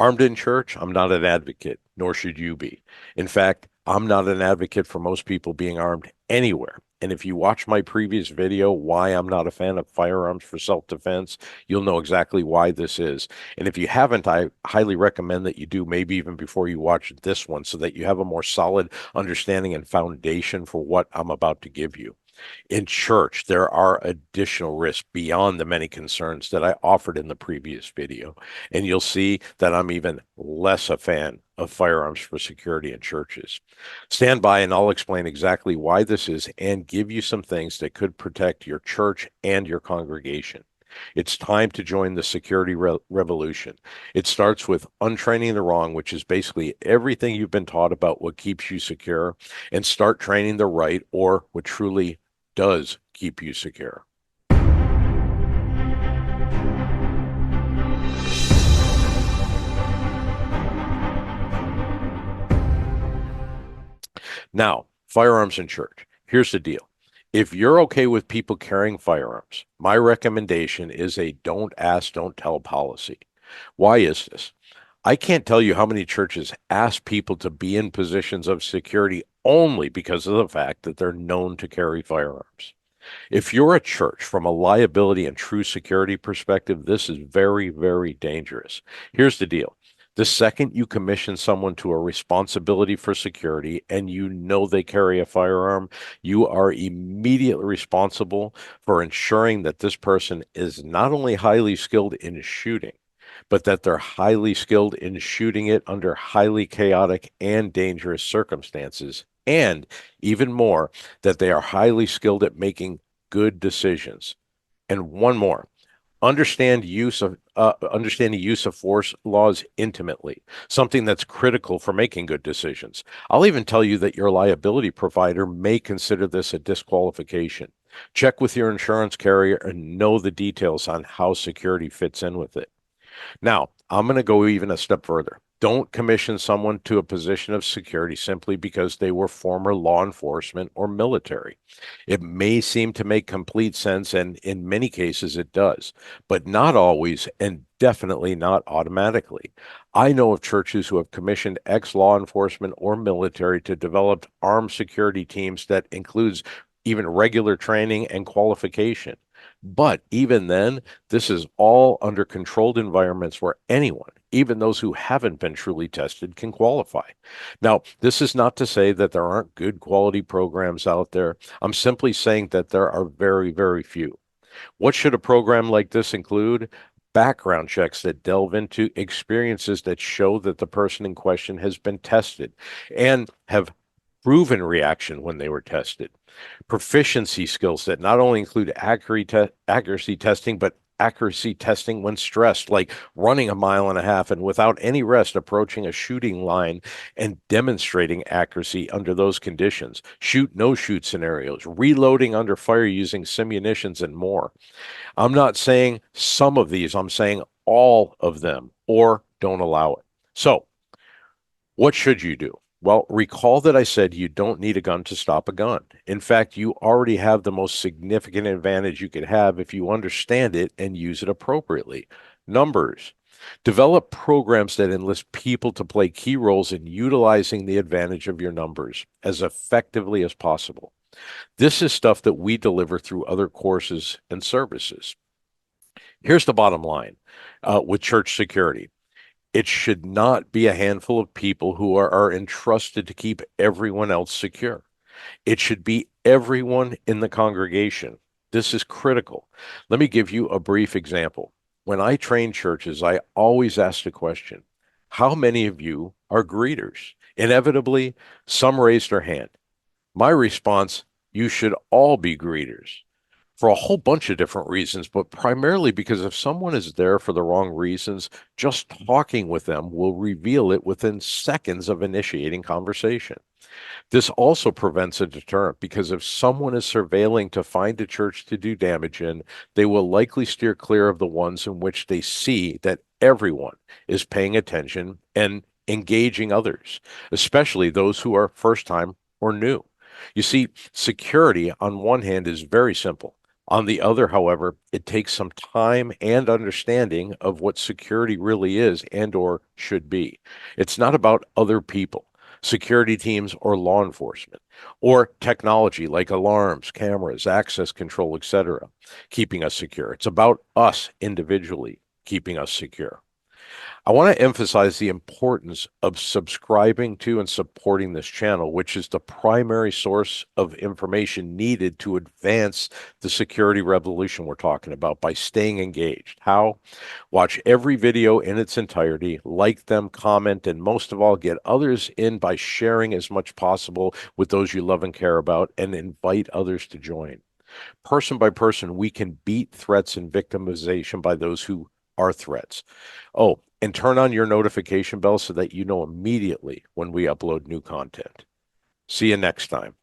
Armed in church, I'm not an advocate, nor should you be. In fact, I'm not an advocate for most people being armed anywhere. And if you watch my previous video, why I'm not a fan of firearms for self-defense, you'll know exactly why this is. And if you haven't, I highly recommend that you do, maybe even before you watch this one, so that you have a more solid understanding and foundation for what I'm about to give you. In church, there are additional risks beyond the many concerns that I offered in the previous video. And you'll see that I'm even less a fan of firearms for security in churches. Stand by and I'll explain exactly why this is and give you some things that could protect your church and your congregation. It's time to join the security revolution. It starts with untraining the wrong, which is basically everything you've been taught about what keeps you secure, and start training the right, or what truly does keep you secure. Now, firearms in church. Here's the deal. If you're okay with people carrying firearms, my recommendation is a don't ask, don't tell policy. Why is this? I can't tell you how many churches ask people to be in positions of security only because of the fact that they're known to carry firearms. If you're a church from a liability and true security perspective, this is very, very dangerous. Here's the deal. The second you commission someone to a responsibility for security and you know they carry a firearm, you are immediately responsible for ensuring that this person is not only highly skilled in shooting, but that they're highly skilled in shooting it under highly chaotic and dangerous circumstances. And even more, that they are highly skilled at making good decisions. And one more, understand the use of force laws intimately, something that's critical for making good decisions. I'll even tell you that your liability provider may consider this a disqualification. Check with your insurance carrier and know the details on how security fits in with it. Now, I'm going to go even a step further. Don't commission someone to a position of security simply because they were former law enforcement or military. It may seem to make complete sense, and in many cases it does, but not always, and definitely not automatically. I know of churches who have commissioned ex-law enforcement or military to develop armed security teams that includes even regular training and qualification. But even then, this is all under controlled environments where anyone, even those who haven't been truly tested, can qualify. Now, this is not to say that there aren't good quality programs out there. I'm simply saying that there are very, very few. What should a program like this include? Background checks that delve into experiences that show that the person in question has been tested and have proven reaction when they were tested. Proficiency skills that not only include accuracy testing, but accuracy testing when stressed, like running a mile and a half and without any rest approaching a shooting line and demonstrating accuracy under those conditions, shoot no shoot scenarios, reloading under fire using simunitions, and more. I'm not saying some of these, I'm saying all of them, or don't allow it. So, what should you do? Well, recall that I said you don't need a gun to stop a gun. In fact, you already have the most significant advantage you could have if you understand it and use it appropriately. Numbers. Develop programs that enlist people to play key roles in utilizing the advantage of your numbers as effectively as possible. This is stuff that we deliver through other courses and services. Here's the bottom line with church security. It should not be a handful of people who are entrusted to keep everyone else secure. It should be everyone in the congregation. This is critical. Let me give you a brief example. When I train churches, I always ask the question, how many of you are greeters? Inevitably, some raise their hand. My response, you should all be greeters for a whole bunch of different reasons, but primarily because if someone is there for the wrong reasons, just talking with them will reveal it within seconds of initiating conversation. This also prevents a deterrent because if someone is surveilling to find a church to do damage in, they will likely steer clear of the ones in which they see that everyone is paying attention and engaging others, especially those who are first time or new. You see, security on one hand is very simple. On the other, however, it takes some time and understanding of what security really is and or should be. It's not about other people, security teams or law enforcement, or technology like alarms, cameras, access control, etc., keeping us secure. It's about us individually keeping us secure. I want to emphasize the importance of subscribing to and supporting this channel, which is the primary source of information needed to advance the security revolution we're talking about by staying engaged. How? Watch every video in its entirety, like them, comment, and most of all, get others in by sharing as much possible with those you love and care about, and invite others to join. Person by person, we can beat threats and victimization by those who are threats. Oh, and turn on your notification bell so that you know immediately when we upload new content. See you next time.